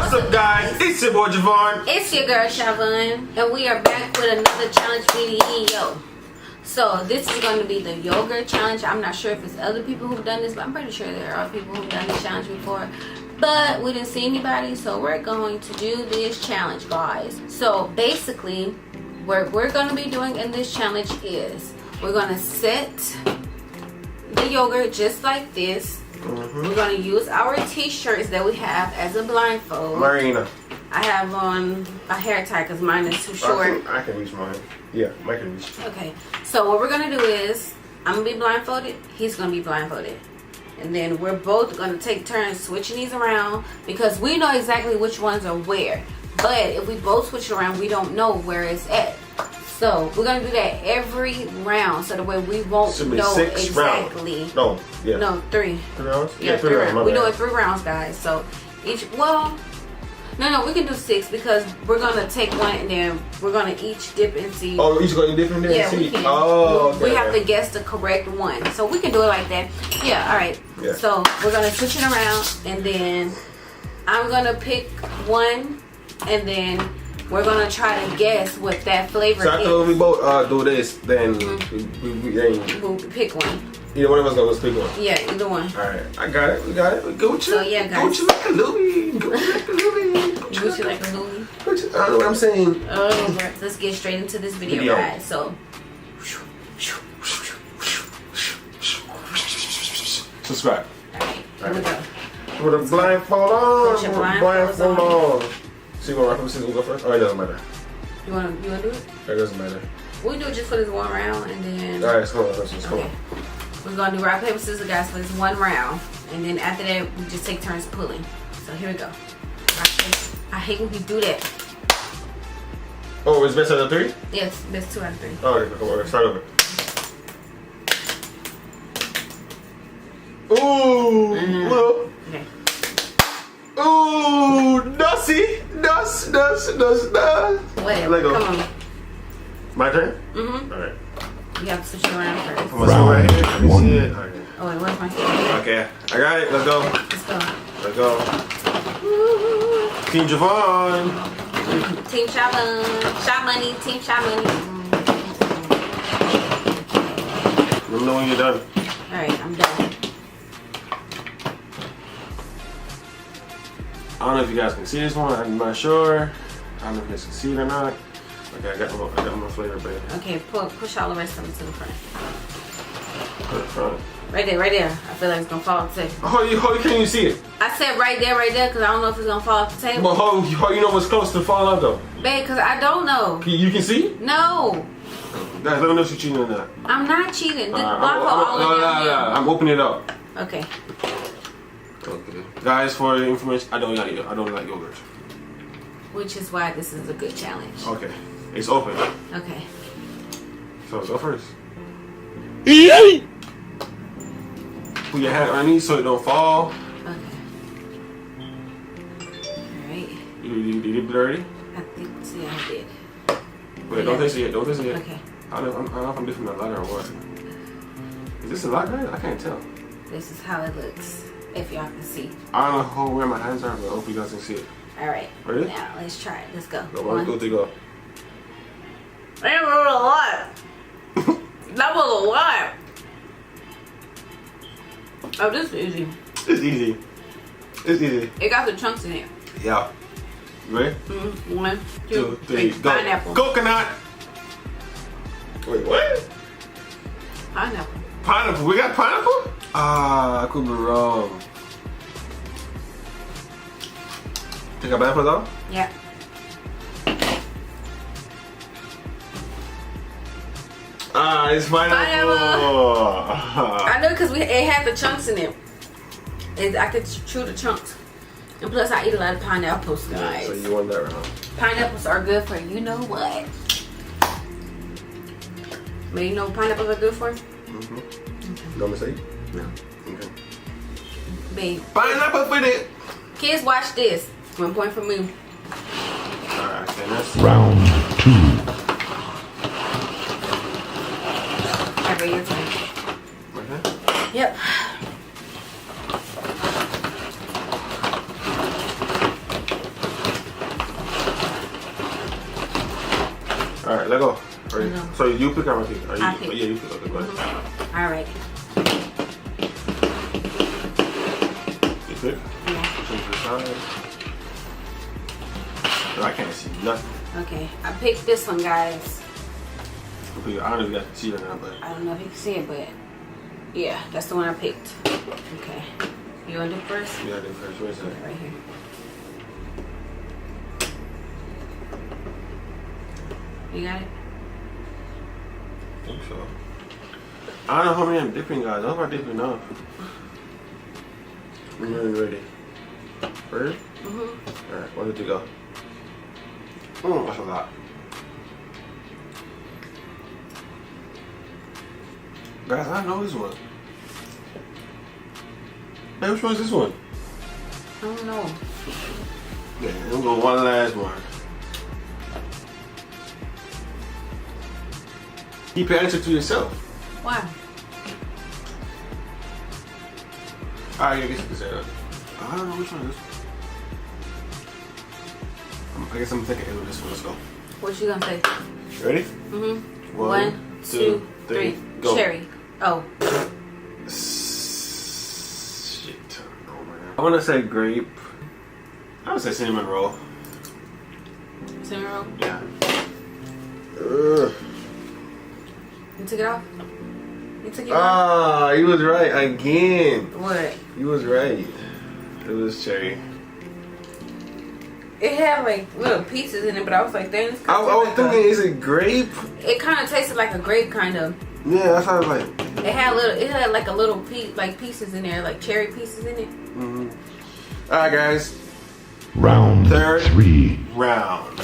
What's up, guys? It's your boy Javon. It's your girl Shavon, and we are back with another challenge video. So this is going to be the yogurt challenge. I'm not sure if it's other people who've done this, but I'm pretty sure there are people who've done this challenge before. But we didn't see anybody, so we're going to do this challenge, guys. So basically, what we're going to be doing in this challenge is we're going to set the yogurt just like this. We're going to use our t-shirts that we have as a blindfold. Marina. I have on a hair tie because mine is too short. I can reach mine. Yeah, mine can reach. Okay, so what we're going to do is I'm going to be blindfolded. He's going to be blindfolded. And then we're both going to take turns switching these around because we know exactly which ones are where. But if we both switch around, we don't know where it's at. So we're going to do that every round so the way we won't know exactly. No, yeah. No, 3. 3 rounds? Yeah, 3 rounds. We're doing 3 rounds, guys. So each, well, no, we can do 6 because we're going to take one and then we're going to each dip and see. Oh, each going to dip in there and see? We can. Oh, okay. We have to guess the correct one. So we can do it like that. Yeah, all right. Yeah. So we're going to switch it around and then I'm going to pick one and then we're going to try to guess what that flavor so is. after we both do this, then We'll pick one. Either one of us going to pick one. Yeah, either one. Alright, I got it. We got it. We go with you. So yeah, guys. Go with you like a Louie. Go with you like a Louie. Go you like a Louie. I don't know what I'm saying. Oh, let's get straight into this video, guys. So, subscribe. alright, here we go. With a blindfold on. Put your blindfolds on. See what rock paper scissors will go first? Oh, it doesn't matter. You wanna do it? It doesn't matter. We do it just for this one round, and then. Alright, let's go. Let's go. Okay. We're gonna do rock paper scissors, guys, for this one round, and then after that, we just take turns pulling. So here we go. Rock, paper. I hate when we do that. Oh, it's best out of 3? Yes, best 2 out of 3. Oh, okay, come on, start over. Ooh, well. Okay. Ooh, dusty, dust. Wait, Let go. come on. My turn? Mm-hmm. Alright. You have to switch it around first. Put my sword right here. Let me see it. Okay. Oh wait, where's my sword? Okay, I got it. Let's go. Let's go. Let's go. Team Javon. Team Shavon. Shot money. Team Shot money. Let me know when you're done. Alright, I'm done. I don't know if you guys can see this one. I'm not sure. I don't know if you guys can see it or not. Okay, I got my flavor, baby. Okay, push all the rest of it to the front. To the front. Right there. I feel like it's gonna fall off the table. Oh, you can't even see it. I said right there, because I don't know if it's gonna fall off the table. But how you know what's close to fall out though? Babe, because I don't know. You can see? No, Guys, let me know if you're cheating or not. I'm not cheating. I'm opening it up. Okay. Okay. Guys, for your information, I don't like yogurt. Which is why this is a good challenge. Okay. It's open. Okay. So let's go first. Yay! Put your hat underneath so it don't fall. Okay. Alright. You did it already? I think, yeah, I did. Wait, don't taste it yet. Don't taste it yet. Okay. I don't know if I'm different than a lighter or what. Is this a lot, guys? I can't tell. This is how it looks, if y'all can see. I don't know where my hands are, but I hope you guys can see it. Alright. Ready? Now, let's try it. Let's go. Go, 1, 2, 3, go. That was a lot. That was a lot. Oh, this is easy. It's easy. It's easy. It got the chunks in it. Yeah. You ready? 1, 2, 3. Go. Pineapple. Coconut. Wait, what? Pineapple. Pineapple. We got pineapple? Ah, I could be wrong. Take a pineapple though? Yeah. Ah, it's pineapple. I know because it had the chunks in it. I could chew the chunks. And plus, I eat a lot of pineapples, guys. So you won that round. Pineapples are good for you know what. But you know what pineapples are good for? Mm-hmm. No mistake? No. Okay. Babe. Pineapple for it. Kids, watch this. 1 point for me. Alright, then that's Round 2. Alright, your turn. okay. Yep. Ready? No. So you pick or I pick? Or you, I pick. Oh, yeah, you pick. Okay, go ahead. All right. You pick? Yeah. Push them to the side. No, I can't see nothing. Okay. I picked this one, guys. I don't know if you guys can see it or not, but I don't know if you can see it, but yeah, that's the one I picked. Okay. You want to do first? yeah, I did first. Where's that? Right here. You got it? I think so. I don't know how many I'm dipping, guys. I hope I dip enough. I'm really ready. Ready? Mm-hmm. Alright, 1, 2, 3, go. That's a lot. Guys, I know this one. Hey, which one is this one? I don't know. Yeah, I'm going one last one. Keep your answer to yourself. Why? Alright, I guess you can say that. I don't know which one is this one. I guess I'm thinking of this one. Let's go. What you gonna say? Ready? Mm-hmm. 1, 2, 3, go. Cherry. Oh. Shit. Oh, man. I want to say grape. I would say cinnamon roll. Cinnamon roll? Yeah. Ugh. You took it off? You took it off? Ah, you was right again. What? You was right. It was cherry. It had like little pieces in it, but I was like, dang, this I was thinking, is it grape? It kind of tasted like a grape, kind of. Yeah, that's how I was like. It had like a little pieces in there, like cherry pieces in it. Mm-hmm. All right, guys. Round Third 3. round.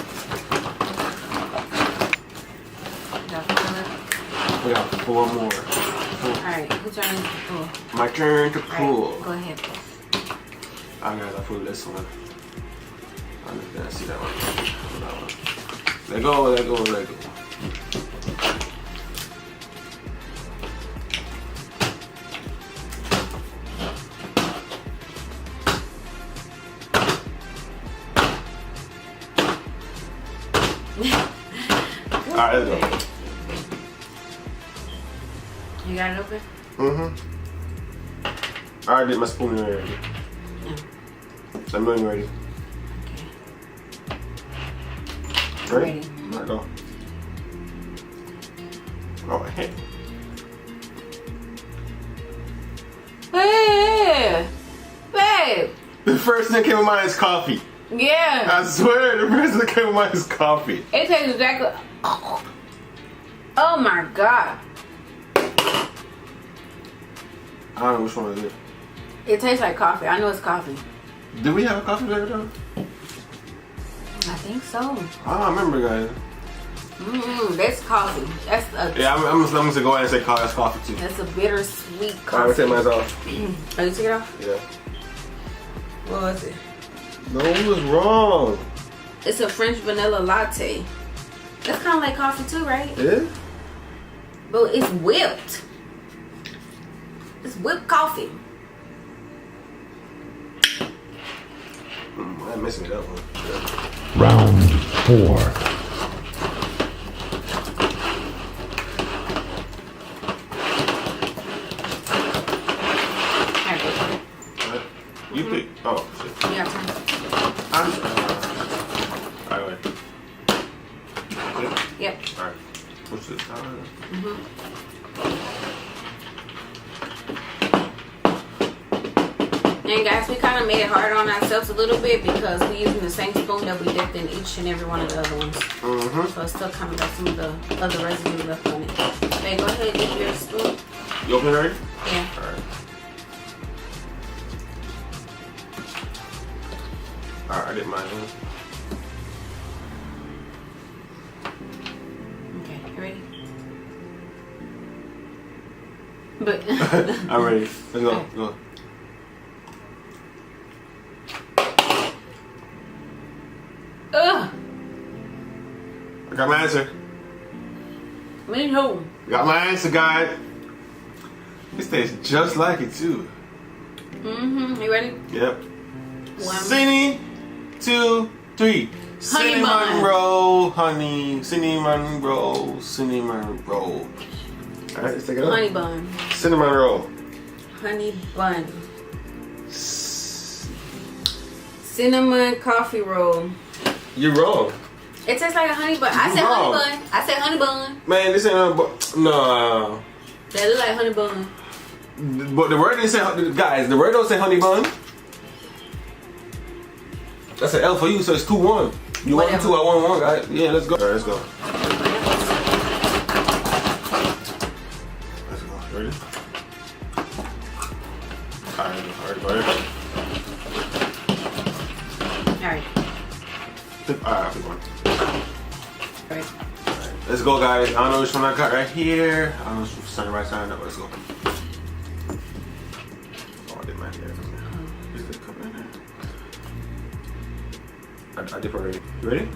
Got four left. We got 4 more. All right, who's turn to pull? My turn to All pull. right, go ahead. All right, guys, I pulled this one. I'm just gonna see that one. That one. Let go, let go, let go. All right, let's go. You got it open? Mm-hmm. I already did my spoon already. Yeah. I'm doing ready. Okay. Ready? Ready. All right, go. Oh, hey. Hey, babe. The first thing that came to mind is coffee. Yeah. I swear, the first thing that came to mind is coffee. It tastes exactly. Oh my god. I don't know which one is it. It tastes like coffee. I know it's coffee. Did we have a coffee flavor though? I think so. I don't remember, guys. That's coffee. That's a. Yeah, I'm just going to go ahead and say that's coffee too. That's a bittersweet Alright, coffee. I'll take mine off. Oh, you took it off? Yeah. What was it? No, it was wrong. It's a French vanilla latte. That's kind of like coffee too, right? Yeah? But it's whipped. It's whipped coffee. I'm missing that one. Yeah. Round 4. What? You pick. Oh, shit. Yeah, turn. I'm Alright, wait. Okay. Yep. Alright. What's this? And guys, we kind of made it hard on ourselves a little bit because we're using the same spoon that we dipped in each and every one of the other ones. Mm-hmm. So it's still kind of got some of the other residue left on it. Okay, go ahead and dip your spoon. You open it already? Yeah. Alright. Alright, I did mine. Okay, you ready? But I'm ready. Let's go. Go. ugh, I got my answer. me too. Got my answer, guys. This tastes just like it too. You ready? Yep. One. Cine, 2, 3. Cinnamon bun. roll, honey. Cinnamon roll, cinnamon roll. All right, let's take it up. Honey bun. Cinnamon roll. Honey bun. Cinnamon coffee roll. You're wrong. It tastes like a honey bun. I said wrong. honey bun. I said honey bun. Man, this ain't no. No. That look like honey bun. But the word didn't say, guys, the word don't say honey bun. That's an L for you, so it's 2-1. You Whatever. 1-2, I 1-1, guys. Yeah, let's go. All right, let's go. Let's go. Ready? All right. Alright. Alright, pick one. Alright. Let's go, guys. I don't know which one I got right here. I don't know if it's on the right side. No, let's go. Oh, I did mine here. Is it coming in there? I dip already. You ready?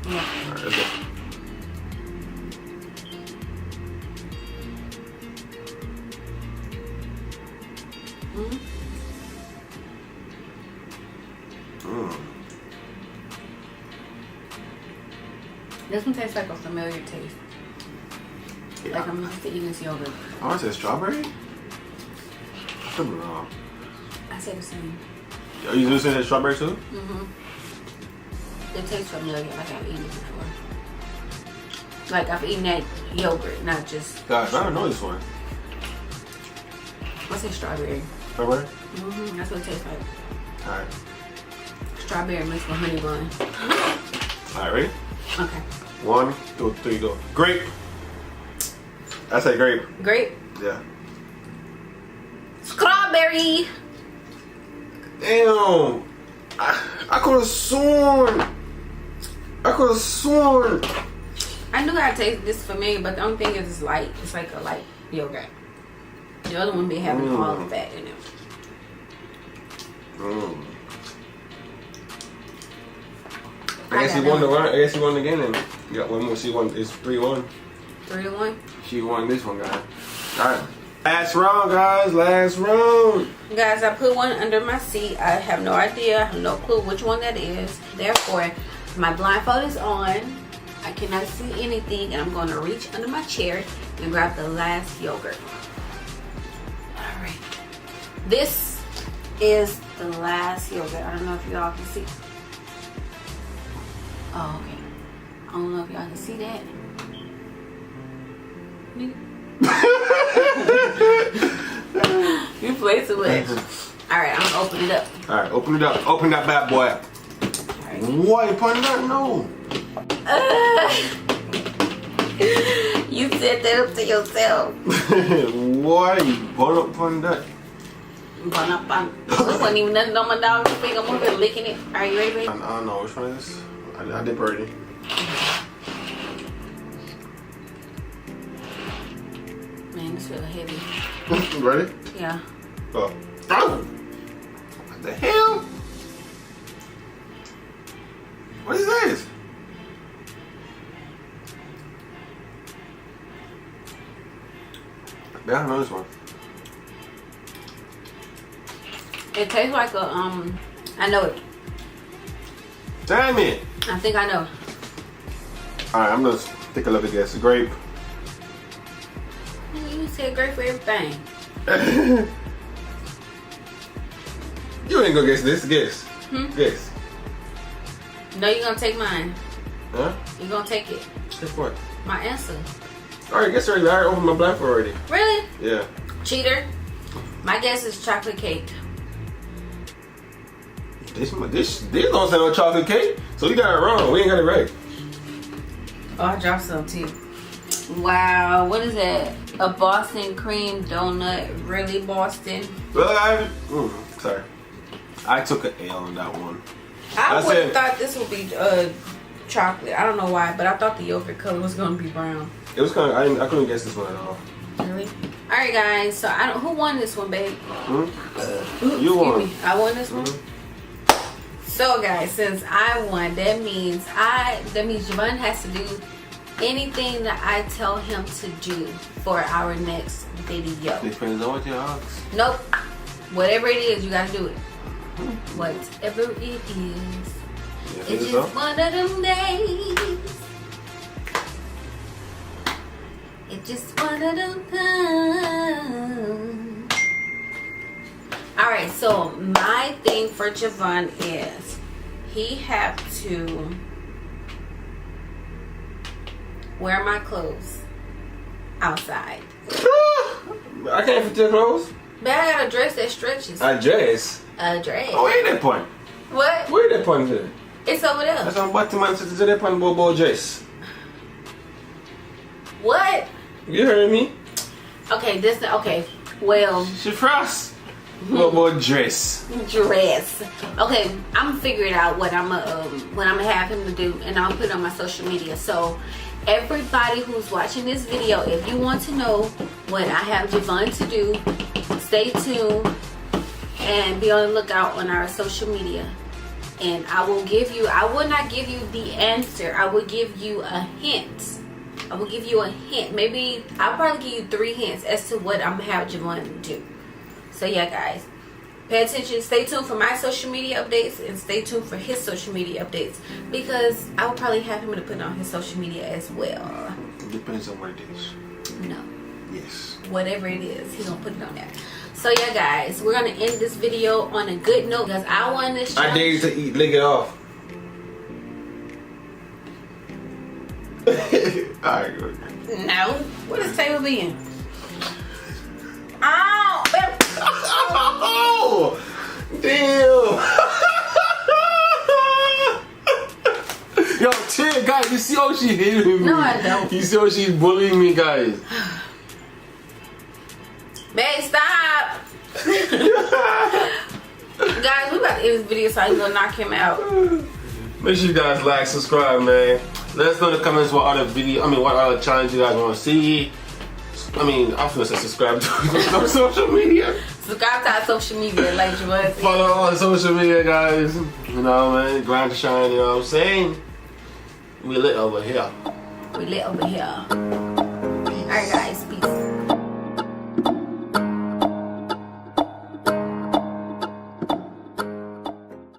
Yeah. Alright, let's go. This one tastes like a familiar taste. Yeah. Like I'm used to eating this yogurt. I want to say strawberry. I could be wrong. I say the same. Are you using that strawberry too? Mm-hmm. It tastes familiar, like I've eaten it before. Like I've eaten that yogurt, not just. Guys, I don't know this one. I say strawberry. Strawberry? Mm-hmm. That's what it tastes like. Alright. Strawberry mixed with honey bun. Alright, ready? Okay. 1, 2, 3, go. Grape. I say grape. Grape. Yeah. Strawberry. Damn. I could have sworn. I I knew I tasted this familiar, but the only thing is it's light. It's like a light yogurt. The other one be having all the fat in it. I guess he won the round. I guess he won again then. You got one more. She won. It's 3-1. 3-1. She won this one, guys. Alright. Last round, guys. Last round. Guys, I put one under my seat. I have no idea. I have no clue which one that is. Therefore, my blindfold is on. I cannot see anything, and I'm going to reach under my chair and grab the last yogurt. Alright. This is the last yogurt. I don't know if y'all can see. Oh, okay. I don't know if y'all can see that. You play too much. Alright, I'm gonna open it up. Alright, open it up. Open that bad boy up. Alright. Why you putting that? No. You set that up to yourself. Why you putting that? It wasn't even nothing on my dog's finger. I'm over here licking it. Are you ready, baby? I don't know which one is this. I did already. Man, this feels heavy. You ready? Yeah. Oh. What the hell? What is this? I don't know this one. It tastes like a I know it. Damn it! I think I know. Alright, I'm gonna take a look at this. Grape. You said great for everything. You ain't gonna guess this. Guess. Guess. No, you're gonna take mine. Huh? You're gonna take it. Guess what? My answer. Alright, guess already. I already opened my blindfold already. Really? Yeah. Cheater. My guess is chocolate cake. This don't sound like chocolate cake. So you got it wrong. We ain't got it right. Oh, I dropped some too. Wow, what is that? A Boston cream donut. Really, Boston? Well, sorry. I took an L on that one. I would have said- thought this would be chocolate. I don't know why, but I thought the yogurt color was gonna be brown. It was kind of. I couldn't guess this one at all. Really? All right, guys. So who won this one, babe? You won. Me. I won this one. So, guys, since I won, that means Javon has to do anything that I tell him to do for our next video. Depends on what you ask. Nope. Whatever it is, you gotta do it. Whatever it is, You It's think just so? one of them days. It's just one of them times. Alright, so my thing for Javon is he have to wear my clothes outside. I can't fit your clothes. But I got a dress that stretches. A dress? A dress. Oh, where that point? What? Where that point there? It's over there. That's on bottom man said that point bobo dress. What? You heard me? Okay, this. Okay, well, She frost. Bobo dress. dress. Okay, I'm gonna figure it out what I'm gonna have him to do, and I'll put it on my social media. So, everybody who's watching this video, if you want to know what I have Javon to do, stay tuned and be on the lookout on our social media. And I will not give you the answer. I will give you a hint. I will give you a hint. Maybe I'll probably give you 3 hints as to what I'm gonna have Javon do. So yeah, guys, pay attention. Stay tuned for my social media updates and stay tuned for his social media updates, because I will probably have him to put on his social media as well. Depends on what it is. No, Yes. whatever it is, he's gonna put it on there. So yeah, guys, we're gonna end this video on a good note because I won this I dare you challenge. to eat. Lick it off. Alright, good. No, what is table being? Oh, Oh! Damn! Yo, chill, guys. You see how she hated me? No, I don't. You see how she's bullying me, guys? babe, stop. Guys, we about to end this video so I can go knock him out. Make sure you guys like, subscribe, man. Let us know in the comments what other what other challenge you guys want to see. I mean, I'm gonna say subscribe to our social media. Subscribe to our social media, like Javon said. Follow all the social media, guys. You know, man, grind to shine. You know what I'm saying? We lit over here. We lit over here. Alright, guys, peace.